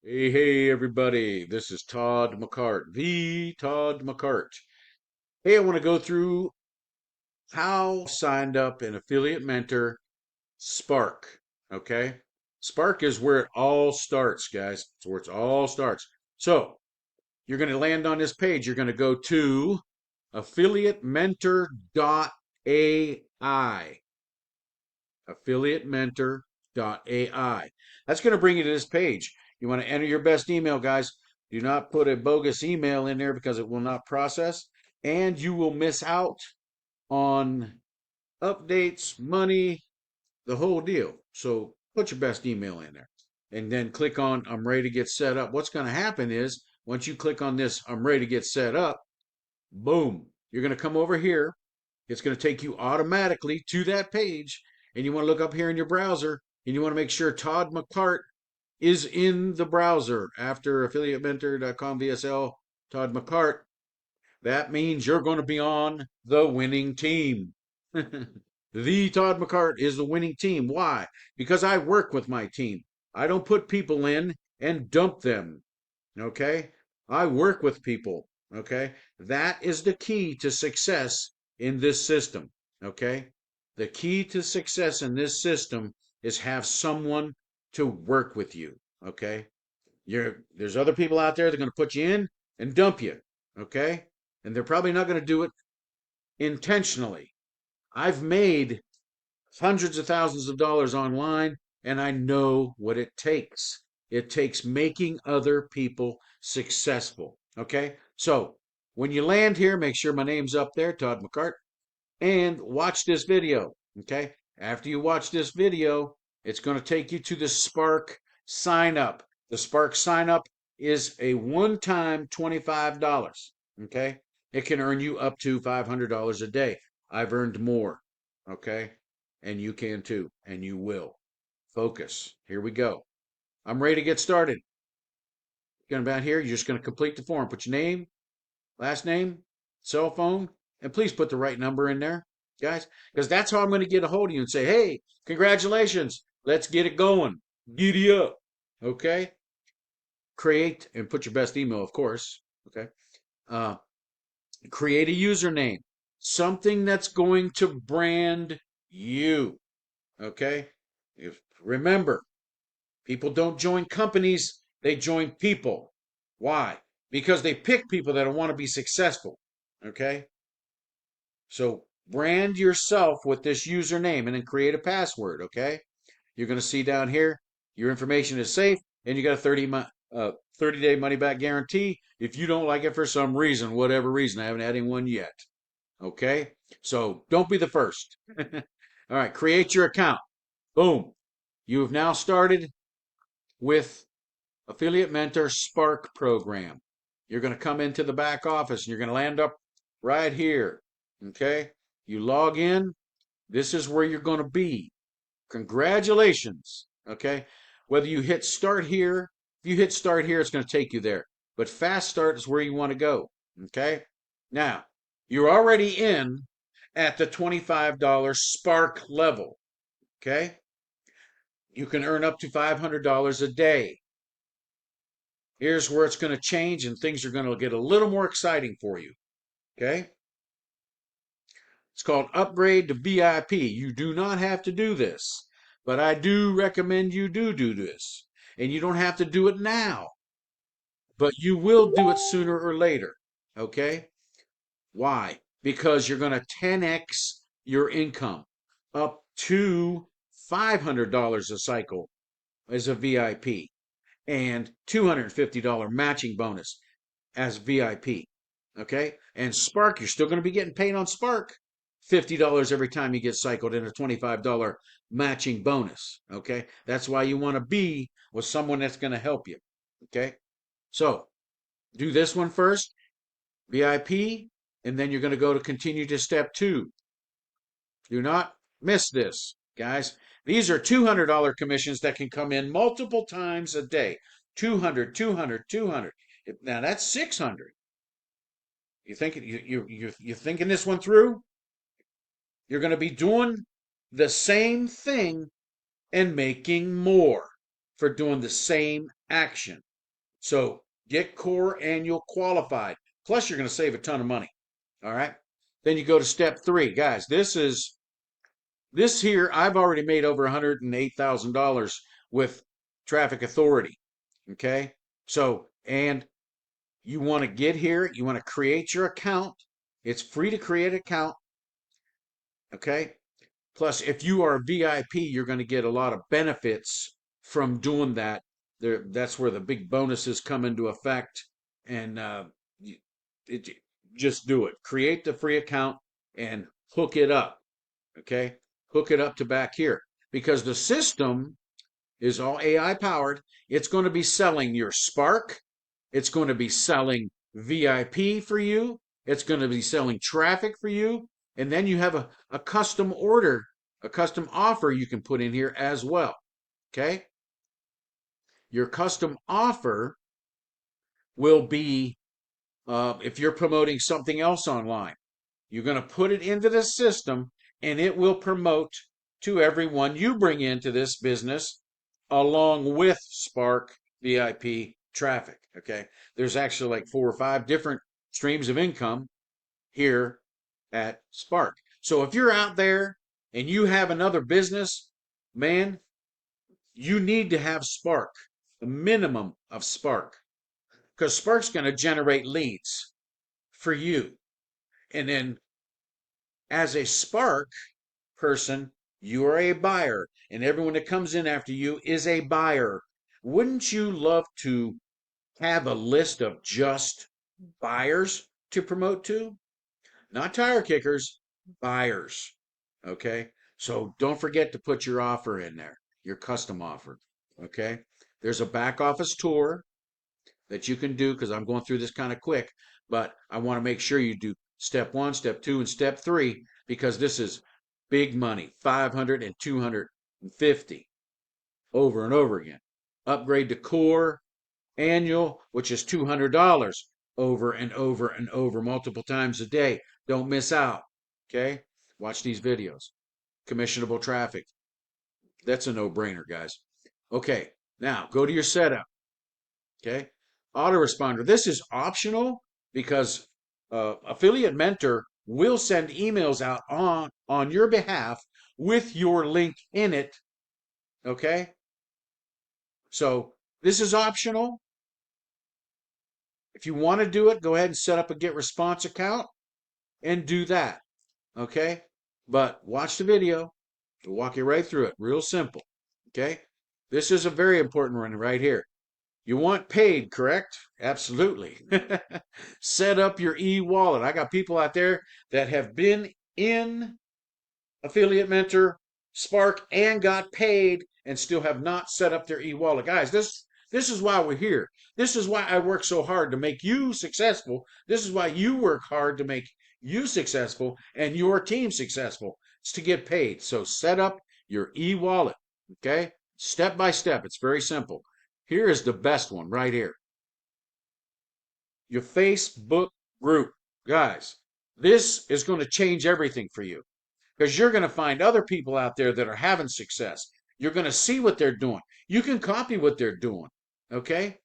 Hey, everybody. This is Todd McCart, the Todd McCart. Hey, I want to go through how I signed up an affiliate mentor, Spark. Okay. Spark is where it all starts, guys. It's where it all starts. So you're going to land on this page. You're going to go to affiliatementor.ai. Affiliatementor.ai. That's going to bring you to this page. You want to enter your best email, guys. Do not put a bogus email in there because it will not process, and you will miss out on updates, money, the whole deal. So put your best email in there and then click on I'm ready to get set up. What's going to happen is once you click on this I'm ready to get set up, boom, you're going to come over here. It's going to take you automatically to that page. And you want to look up here in your browser and you want to make sure Todd McCart is in the browser after affiliatementor.com VSL Todd McCart. That means you're going to be on the winning team. The Todd McCart is the winning team. Why? Because I work with my team. I don't put people in and dump them. Okay? I work with people. Okay? That is the key to success in this system. Okay? The key to success in this system is have someone to work with you. Okay? There's other people out there that are going to put you in and dump you. Okay? And they're probably not going to do it intentionally. I've made hundreds of thousands of dollars online, and I know what it takes. It takes making other people successful. Okay? So when you land here, make sure my name's up there, Todd McCart, and watch this video. Okay? After you watch this video, it's going to take you to the Spark sign up. The Spark sign up is a one time $25. Okay? It can earn you up to $500 a day. I've earned more. Okay? And you can too, and you will. Focus. Here we go. I'm ready to get started. Going down here, you're just going to complete the form. Put your name, last name, cell phone, and please put the right number in there, guys, because that's how I'm going to get a hold of you and say, hey, congratulations. Let's get it going. Giddy up. Okay? Create and put your best email, of course. Okay? Uh, create a username, something that's going to brand you. Okay? Remember, people don't join companies, they join people. Why? Because they pick people that want to be successful. Okay? So brand yourself with this username and then create a password. Okay? You're going to see down here your information is safe and you got a 30-day money back guarantee. If you don't like it for some reason, whatever reason, I haven't had anyone yet. Okay? So don't be the first. All right, create your account. Boom. You have now started with Affiliate Mentor Spark program. You're going to come into the back office and you're going to land up right here. Okay? You log in. This is where you're going to be. Congratulations. Okay? Whether you hit start here, if you hit start here, it's going to take you there. But fast start is where you want to go. Okay? Now, you're already in at the $25 Spark level. Okay? You can earn up to $500 a day. Here's where it's going to change and things are going to get a little more exciting for you. Okay? It's called upgrade to VIP. You do not have to do this, but I do recommend you do this. And you don't have to do it now, but you will do it sooner or later. Okay? Why? Because you're going to 10x your income up to $500 a cycle as a VIP and $250 matching bonus as VIP. Okay? And Spark, you're still going to be getting paid on Spark $50 every time you get cycled in a $25 matching bonus. Okay? That's why you want to be with someone that's going to help you. Okay? So do this one first, VIP, and then you're going to go to continue to step two. Do not miss this, guys. These are $200 commissions that can come in multiple times a day. 200, 200, 200. Now that's 600. You thinking this one through? You're going to be doing the same thing and making more for doing the same action. So get core annual qualified. Plus, you're going to save a ton of money. All right. Then you go to step 3. Guys, this here, I've already made over $108,000 with Traffic Authority. Okay. So, and you want to get here, you want to create your account. It's free to create an account. Okay. Plus, if you are a VIP, you're going to get a lot of benefits from doing that. That's where the big bonuses come into effect. And it, just do it. Create the free account and hook it up. Okay? Hook it up to back here. Because the system is all AI powered. It's going to be selling your Spark. It's going to be selling VIP for you. It's going to be selling traffic for you. And then you have a custom order, a custom offer you can put in here as well. Okay? Your custom offer will be if you're promoting something else online, you're going to put it into the system and it will promote to everyone you bring into this business along with Spark VIP traffic. Okay. There's actually like 4 or 5 different streams of income here at Spark. So if you're out there and you have another business, man, you need to have Spark, the minimum of Spark, because Spark's going to generate leads for you. And then as a Spark person, you are a buyer, and everyone that comes in after you is a buyer. Wouldn't you love to have a list of just buyers to promote to? Not tire kickers, buyers. Okay? So don't forget to put your offer in there, your custom offer. Okay? There's a back office tour that you can do because I'm going through this kind of quick, but I want to make sure you do step 1, step 2, and step 3 because this is big money, 500 and 250 over and over again. Upgrade to core annual, which is $200 over and over and over multiple times a day. Don't miss out. Okay? Watch these videos. Commissionable traffic. That's a no-brainer, guys. Okay, now go to your setup. Okay? Autoresponder. This is optional because Affiliate Mentor will send emails out on your behalf with your link in it. Okay? So this is optional. If you want to do it, go ahead and set up a Get Response account and do that. Okay? But watch the video. We'll walk you right through it. Real simple. Okay? This is a very important one right here. You want paid, correct? Absolutely. Set up your e-wallet. I got people out there that have been in Affiliate Mentor, Spark, and got paid and still have not set up their e-wallet. Guys, this is why we're here. This is why I work so hard to make you successful. This is why you work hard to make you successful and your team successful. It's to get paid. So set up your e-wallet, okay? Step by step. It's very simple. Here is the best one right here. Your Facebook group. Guys, this is going to change everything for you because you're going to find other people out there that are having success. You're going to see what they're doing. You can copy what they're doing. Okay?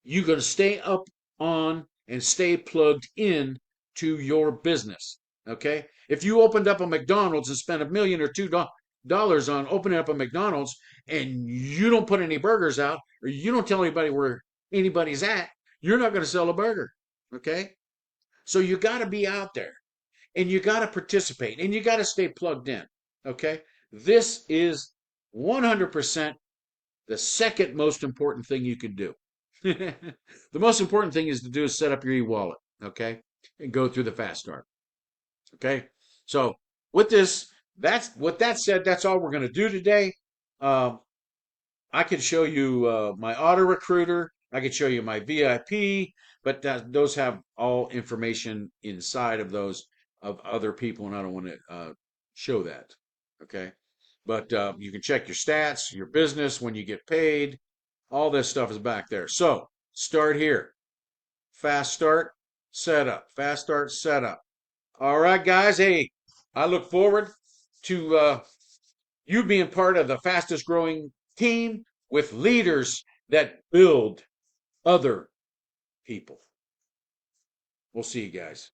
You're going to stay up on and stay plugged in to your business. Okay? If you opened up a McDonald's and spent $1 million or $2 on opening up a McDonald's and you don't put any burgers out or you don't tell anybody where anybody's at, you're not going to sell a burger. Okay? So you got to be out there and you got to participate and you got to stay plugged in. Okay? This is 100% the second most important thing you can do. The most important thing is to do is set up your e-wallet, okay? And go through the fast start. Okay? So with this, with that said, that's all we're going to do today. I could show you my auto recruiter. I could show you my VIP, but those have all information inside of those of other people, and I don't want to show that. Okay, but you can check your stats, your business, when you get paid. All this stuff is back there. So start here. Fast start, setup. Fast start, setup. All right, guys. Hey, I look forward to you being part of the fastest growing team with leaders that build other people. We'll see you guys.